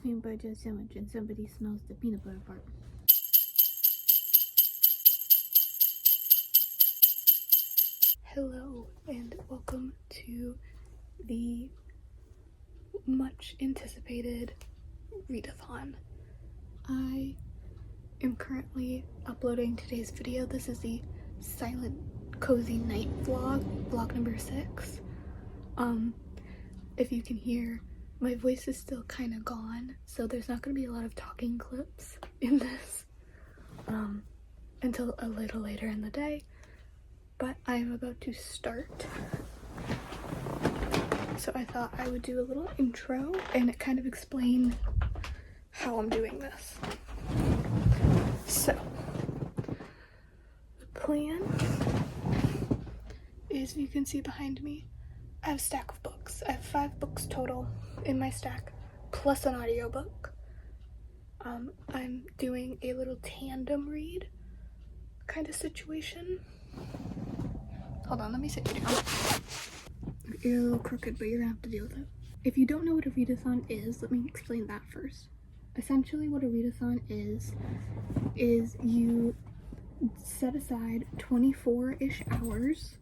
cream butter sandwich and somebody smells the peanut butter part. Hello and welcome to the much anticipated readathon. I am currently uploading today's video. This is the silent cozy night vlog number 6. If you can hear, my voice is still kind of gone, so there's not going to be a lot of talking clips in this until a little later in the day, but I am about to start. So I thought I would do a little intro and kind of explain how I'm doing this. So, the plan is, you can see behind me, I have a stack of books. I have 5 books total in my stack, plus an audiobook. I'm doing a little tandem read kind of situation. Hold on, let me sit you down. You're a little crooked, but you're gonna have to deal with it. If you don't know what a readathon is, let me explain that first. Essentially what a readathon is you set aside 24-ish hours.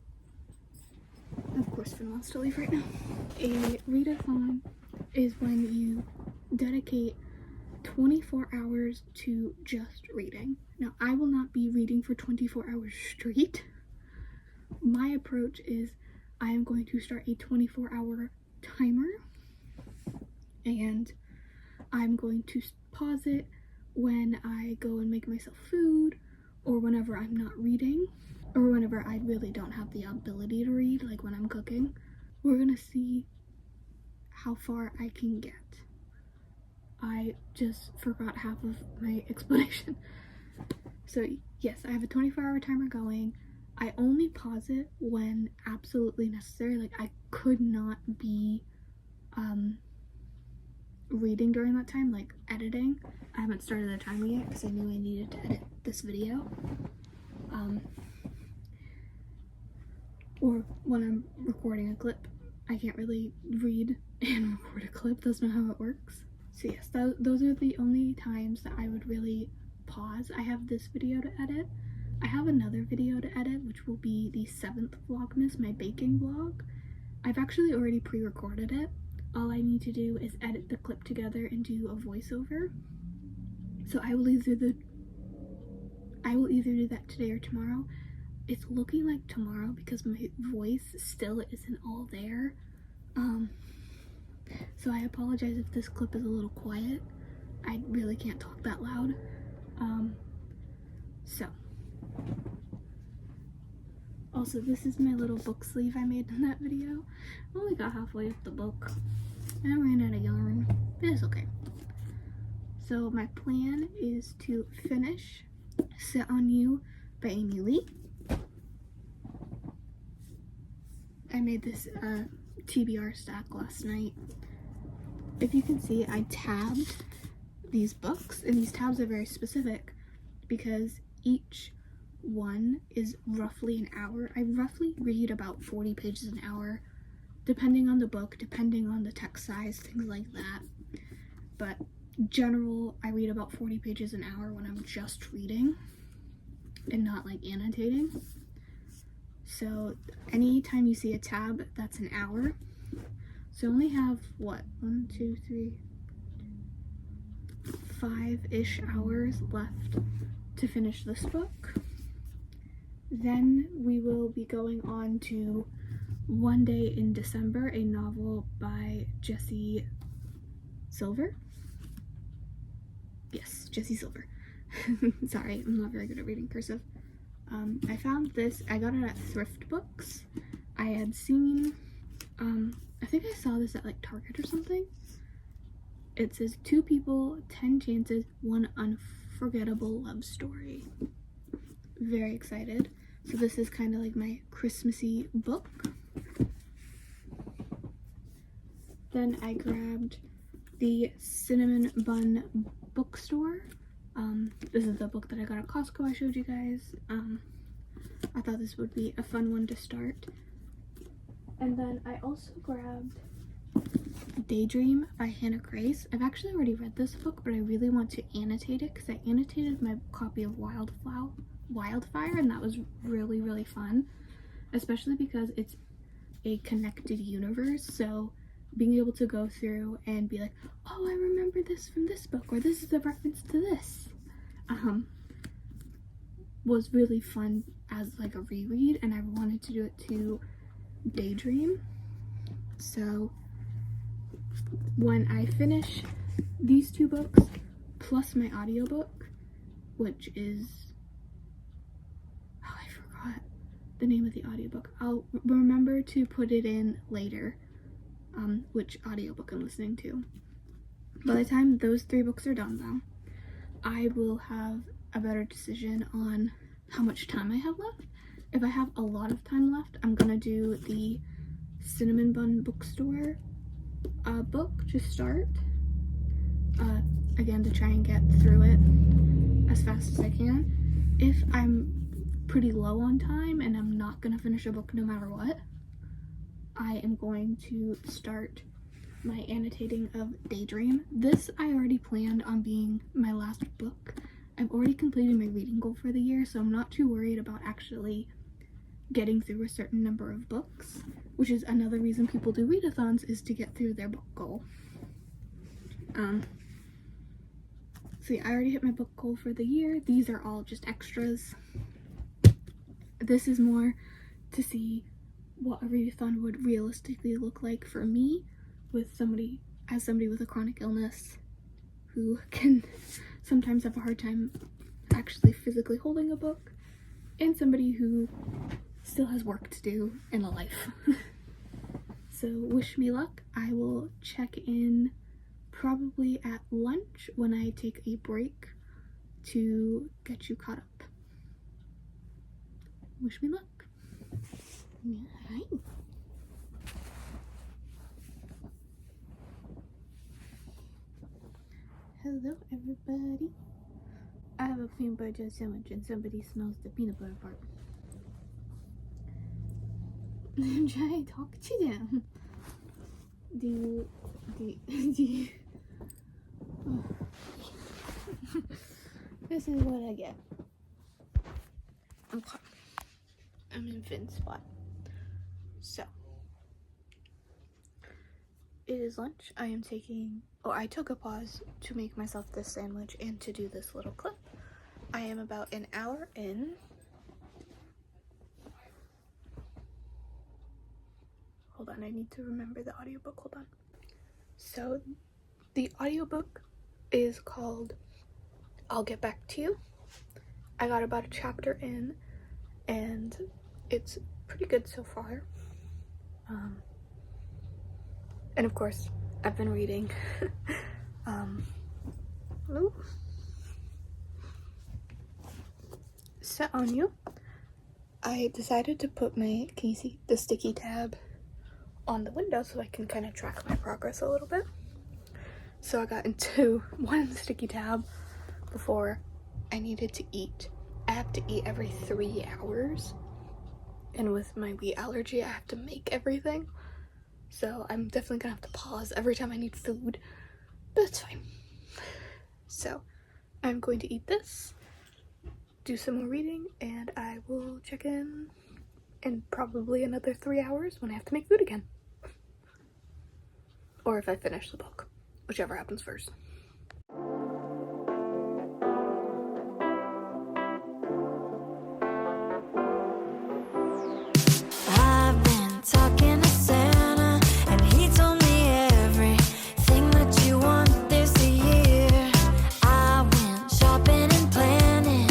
Of course, Finn wants to leave right now. A readathon is when you dedicate 24 hours to just reading. Now, I will not be reading for 24 hours straight. My approach is I am going to start a 24-hour timer, and I'm going to pause it when I go and make myself food, or whenever I'm not reading, or whenever I really don't have the ability to read, like when I'm cooking. We're gonna see how far I can get. I just forgot half of my explanation. So yes, I have a 24-hour timer going. I only pause it when absolutely necessary. Like, I could not be reading during that time, like editing. I haven't started the timer yet because I knew I needed to edit this video. Or when I'm recording a clip, I can't really read and record a clip. That's not how it works. So yes, those are the only times that I would really pause. I have this video to edit. I have another video to edit, which will be the 7th Vlogmas, my baking vlog. I've actually already pre-recorded it. All I need to do is edit the clip together and do a voiceover. So I will either do that today or tomorrow. It's looking like tomorrow because my voice still isn't all there. So I apologize if this clip is a little quiet. I really can't talk that loud. Also, this is my little book sleeve I made in that video. I only got halfway up the book and I ran out of yarn, but it's okay. So my plan is to finish Sit on You by Amy Lee. I made this TBR stack last night. If you can see, I tabbed these books, and these tabs are very specific because each one is roughly an hour. I roughly read about 40 pages an hour, depending on the book, depending on the text size, things like that. But general, I read about 40 pages an hour when I'm just reading and not like annotating. So anytime you see a tab, that's an hour. So I only have, what, 5-ish hours left to finish this book. Then we will be going on to One Day in December, a novel by Jessie Silver. Yes, Jessie Silver. Sorry, I'm not very good at reading cursive. I found this, I got it at Thrift Books. I had seen, I think I saw this at like Target or something. It says 2 people, 10 chances, 1 unforgettable love story. Very excited. So this is kind of like my Christmassy book. Then I grabbed the Cinnamon Bun Bookstore. This is the book that I got at Costco I showed you guys. I thought this would be a fun one to start. And then I also grabbed Daydream by Hannah Grace. I've actually already read this book, but I really want to annotate it because I annotated my copy of Wildfire, and that was really, really fun, especially because it's a connected universe. So being able to go through and be like, oh, I remember this from this book, or this is a reference to this, was really fun as like a reread, and I wanted to do it to Daydream. So when I finish these 2 books plus my audiobook, which is, oh, I forgot the name of the audiobook. I'll remember to put it in later, which audiobook I'm listening to. By the time those 3 books are done though, I will have a better decision on how much time I have left. If I have a lot of time left, I'm gonna do the Cinnamon Bun Bookstore book to start, again, to try and get through it as fast as I can. If I'm pretty low on time and I'm not gonna finish a book no matter what, I am going to start my annotating of Daydream. This I already planned on being my last book. I've already completed my reading goal for the year, so I'm not too worried about actually getting through a certain number of books, which is another reason people do readathons, is to get through their book goal. See, I already hit my book goal for the year. These are all just extras. This is more to see what a readathon would realistically look like for me, with somebody with a chronic illness who can sometimes have a hard time actually physically holding a book, and somebody who still has work to do in a life. So wish me luck. I will check in probably at lunch when I take a break to get you caught up. Wish me luck. Alright. Hello everybody. I have a peanut butter sandwich and somebody smells the peanut butter part. I'm trying to talk to them. Do you oh. This is what I get. Okay. I'm in Finn's spot. So it is lunch. I took a pause to make myself this sandwich and to do this little clip. I am about an hour in. Hold on, I need to remember the audiobook. Hold on. So the audiobook is called I'll Get Back to You. I got about a chapter in and it's pretty good so far. And of course, I've been reading. Set on You. I decided to put my, can you see the sticky tab on the window so I can kind of track my progress a little bit. So I got into one sticky tab before I needed to eat. I have to eat every 3 hours, and with my wheat allergy I have to make everything, so I'm definitely gonna have to pause every time I need food, but it's fine. So I'm going to eat this, do some more reading, and I will check in probably another 3 hours when I have to make food again. Or if I finish the book, whichever happens first. I've been talking to Santa, and he told me everything that you want this year. I went shopping and planning,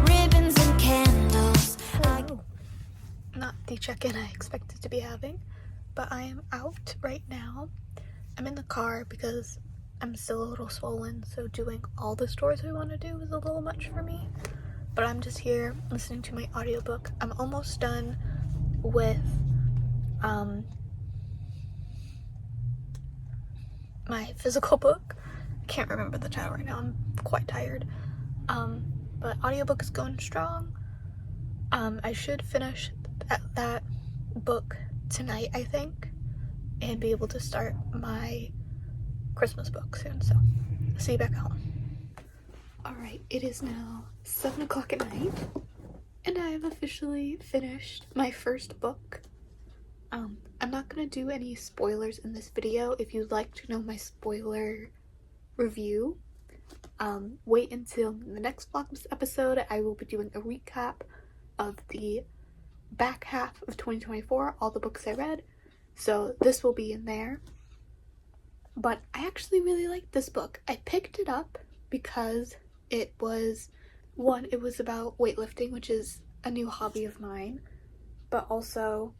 ribbons and candles. Not the check-in I expected to be having, but I am out right now. I'm in the car because I'm still a little swollen, so doing all the stores I want to do is a little much for me. But I'm just here listening to my audiobook. I'm almost done with my physical book. I can't remember the title right now. I'm quite tired. But audiobook is going strong. I should finish that book tonight, I think. and be able to start my Christmas book soon. So see you back at home. Alright, it is now 7 o'clock at night, and I have officially finished my first book. I'm not gonna do any spoilers in this video. If you'd like to know my spoiler review, wait until the next Vlogmas episode. I will be doing a recap of the back half of 2024, all the books I read, so this will be in there. But I actually really liked this book. I picked it up because it was about weightlifting, which is a new hobby of mine, but also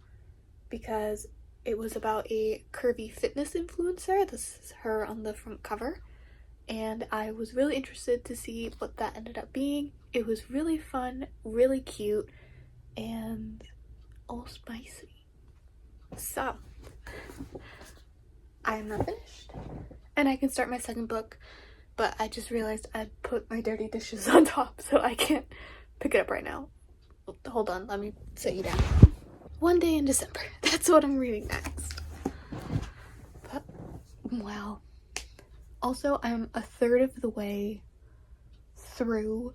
because it was about a curvy fitness influencer. This is her on the front cover, and I was really interested to see what that ended up being. It was really fun, really cute, and all spicy. So I am not finished, and I can start my second book, but I just realized I put my dirty dishes on top, so I can't pick it up right now. Hold on, let me sit you down. One Day in December. That's what I'm reading next. But, wow. Also, I'm a third of the way through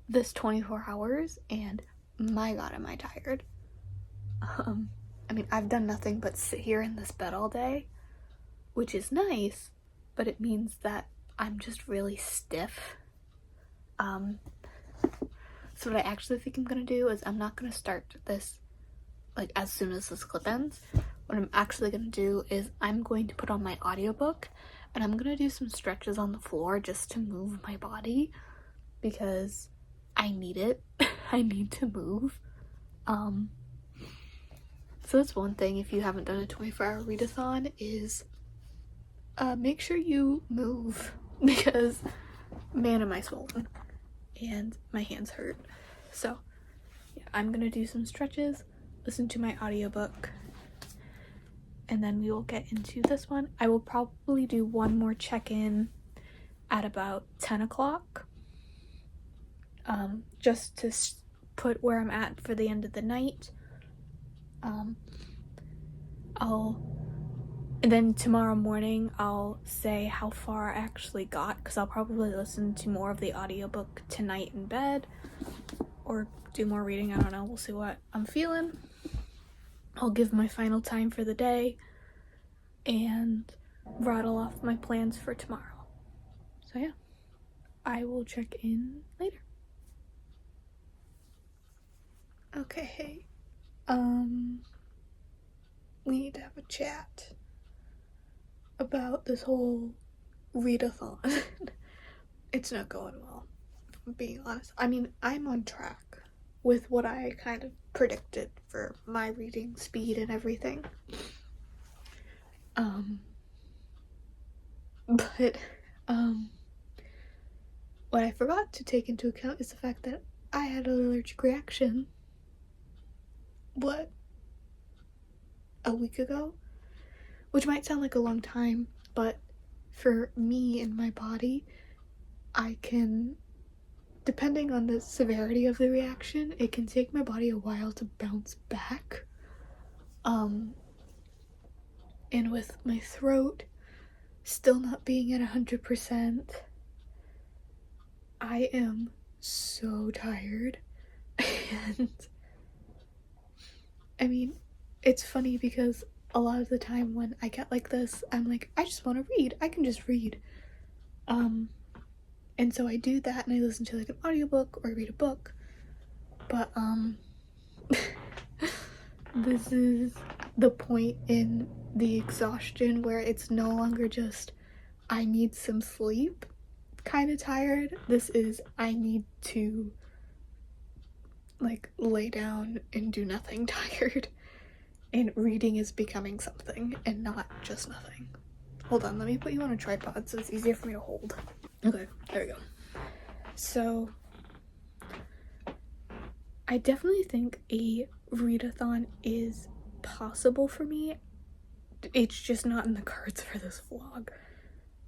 this 24 hours, and my god, am I tired. I mean, I've done nothing but sit here in this bed all day, which is nice, but it means that I'm just really stiff. So what I actually think I'm gonna do is I'm not gonna start this like as soon as this clip ends. What I'm actually gonna do is I'm going to put on my audiobook, and I'm gonna do some stretches on the floor just to move my body, because I need it. I need to move. So that's one thing, if you haven't done a 24-hour readathon, is make sure you move, because man am I swollen and my hands hurt. So yeah, I'm gonna do some stretches, listen to my audiobook, and then we will get into this one. I will probably do one more check-in at about 10 o'clock, just to put where I'm at for the end of the night. And then tomorrow morning I'll say how far I actually got, because I'll probably listen to more of the audiobook tonight in bed, or do more reading. I don't know, we'll see what I'm feeling. I'll give my final time for the day and rattle off my plans for tomorrow. So yeah, I will check in later. Okay, we need to have a chat about this whole readathon. It's not going well, if I'm being honest. I mean, I'm on track with what I kind of predicted for my reading speed and everything. But what I forgot to take into account is the fact that I had an allergic reaction, a week ago? Which might sound like a long time, but for me and my body, I can, depending on the severity of the reaction, it can take my body a while to bounce back. And with my throat still not being at 100%, I am so tired. And I mean, it's funny because a lot of the time when I get like this, I'm like, I just want to read. I can just read. And so I do that, and I listen to like an audiobook or read a book. But this is the point in the exhaustion where it's no longer just I need some sleep kind of tired. This is I need to like lay down and do nothing tired. And reading is becoming something and not just nothing. Hold on, let me put you on a tripod so it's easier for me to hold. Okay, there we go. So I definitely think a readathon is possible for me. It's just not in the cards for this vlog.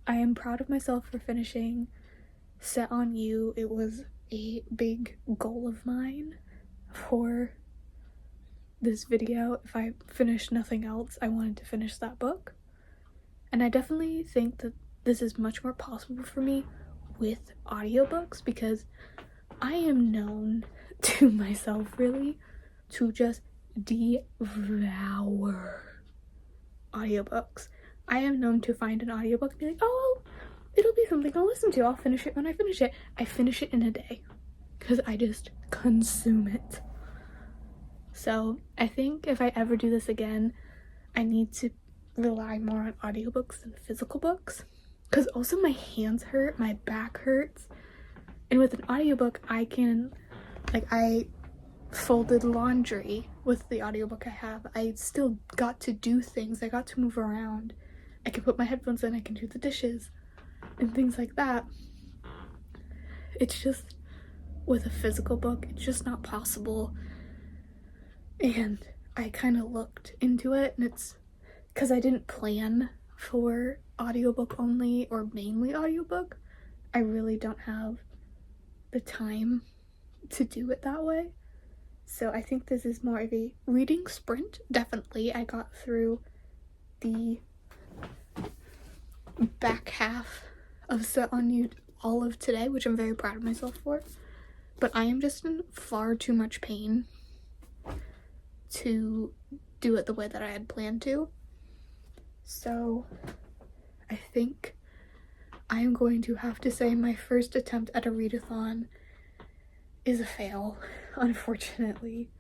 I am proud of myself for finishing Set on You. It was a big goal of mine for this video, if I finished nothing else, I wanted to finish that book. And I definitely think that this is much more possible for me with audiobooks, because I am known to myself really to just devour audiobooks. I am known to find an audiobook and be like, oh, it'll be something I'll listen to. I'll finish it when I finish it. I finish it in a day because I just consume it. So I think if I ever do this again, I need to rely more on audiobooks than physical books, because also my hands hurt, my back hurts, and with an audiobook I can, like, I folded laundry with the audiobook I have. I still got to do things. I got to move around. I can put my headphones in, I can do the dishes and things like that. It's just, with a physical book, it's just not possible. And I kind of looked into it, and it's because I didn't plan for audiobook only or mainly audiobook. I really don't have the time to do it that way. So I think this is more of a reading sprint. Definitely, I got through the back half of Set on You all of today, which I'm very proud of myself for. But I am just in far too much pain to do it the way that I had planned to. So I think I am going to have to say my first attempt at a readathon is a fail, unfortunately.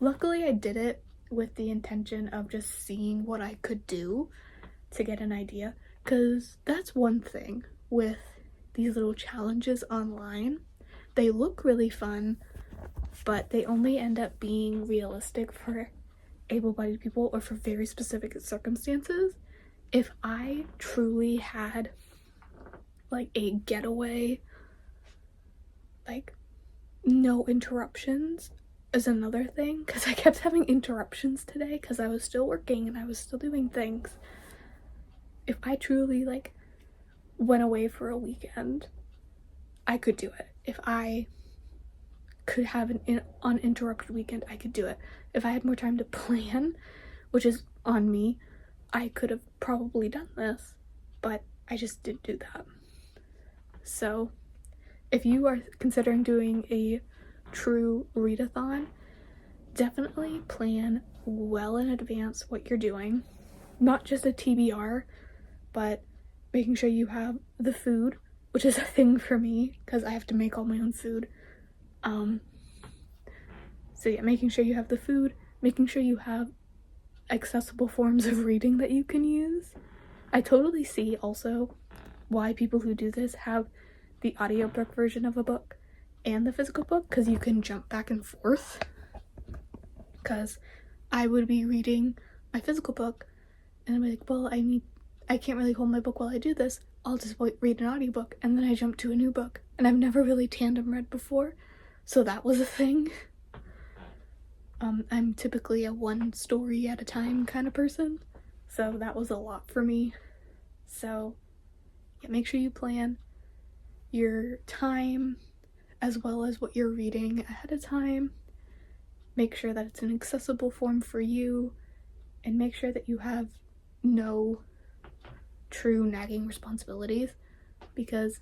Luckily, I did it with the intention of just seeing what I could do to get an idea, because that's one thing with these little challenges online. They look really fun, but they only end up being realistic for able-bodied people or for very specific circumstances. If I truly had like a getaway, like no interruptions is another thing, because I kept having interruptions today because I was still working and I was still doing things. If I truly like went away for a weekend, I could do it. If I could have an uninterrupted weekend, I could do it. If I had more time to plan, which is on me, I could have probably done this, but I just didn't do that. So if you are considering doing a true readathon, definitely plan well in advance what you're doing. Not just a TBR, but making sure you have the food, which is a thing for me because I have to make all my own food. So yeah, making sure you have the food, making sure you have accessible forms of reading that you can use. I totally see also why people who do this have the audiobook version of a book and the physical book, because you can jump back and forth. Because I would be reading my physical book and I'd be like, well, I can't really hold my book while I do this. I'll just read an audiobook, and then I jump to a new book. And I've never really tandem read before, so that was a thing. I'm typically a one story at a time kind of person, so that was a lot for me. So yeah, make sure you plan your time as well as what you're reading ahead of time. Make sure that it's an accessible form for you, and make sure that you have no true nagging responsibilities, because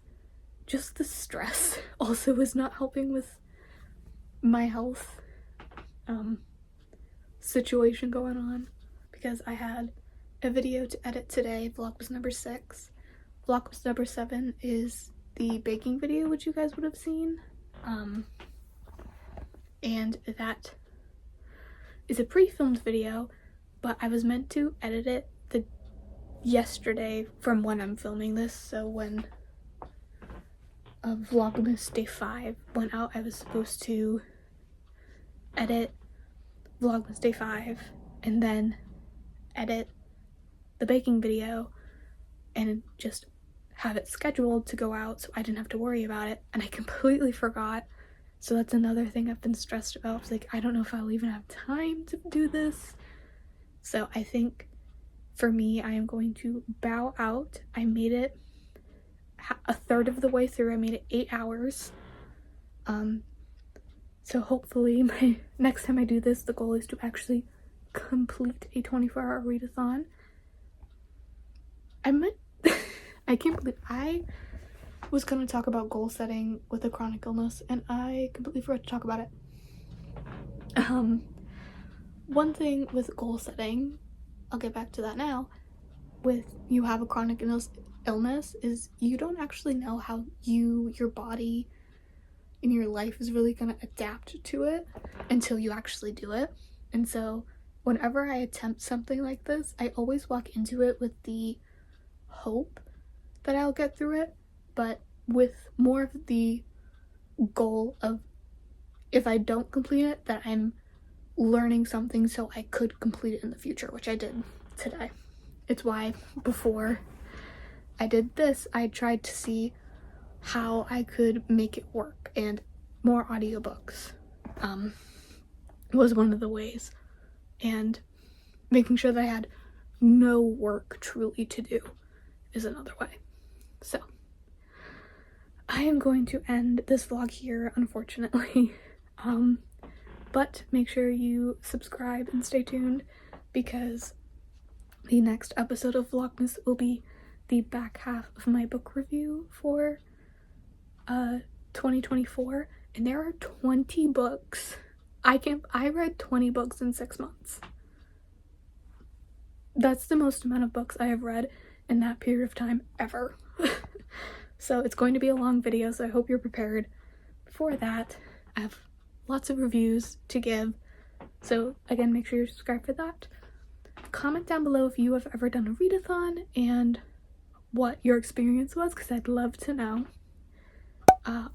just the stress also is not helping with my health situation going on, because I had a video to edit today. Vlogmas number 6. Vlogmas number 7 is the baking video, which you guys would have seen, and that is a pre-filmed video, but I was meant to edit it yesterday from when I'm filming this. So when Vlogmas Day 5 went out, I was supposed to edit Vlogmas Day 5 and then edit the baking video and just have it scheduled to go out so I didn't have to worry about it, and I completely forgot. So that's another thing I've been stressed about. It's like, I don't know if I'll even have time to do this. So I think for me, I am going to bow out. I made it a third of the way through. I made it 8 hours. So hopefully my next time I do this, the goal is to actually complete a 24-hour readathon. I can't believe I was going to talk about goal setting with a chronic illness and I completely forgot to talk about it. One thing with goal setting, I'll get back to that now, with you have a chronic illness is you don't actually know how your body in your life is really going to adapt to it until you actually do it. And so whenever I attempt something like this, I always walk into it with the hope that I'll get through it, but with more of the goal of, if I don't complete it, that I'm learning something so I could complete it in the future, which I did today. It's why before I did this, I tried to see how I could make it work, and more audiobooks was one of the ways, and making sure that I had no work truly to do is another way. So I am going to end this vlog here, unfortunately, but make sure you subscribe and stay tuned, because the next episode of Vlogmas will be the back half of my book review for 2024, and there are 20 books. I read 20 books in 6 months. That's the most amount of books I have read in that period of time ever. So it's going to be a long video, so I hope you're prepared for that. I have lots of reviews to give, so again, make sure you subscribe for that. Comment down below if you have ever done a readathon and what your experience was, because I'd love to know.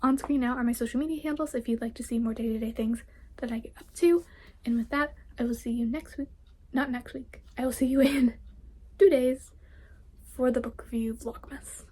On screen now are my social media handles if you'd like to see more day-to-day things that I get up to. And with that, I will see you next week. Not next week. I will see you in 2 days for the book review Vlogmas.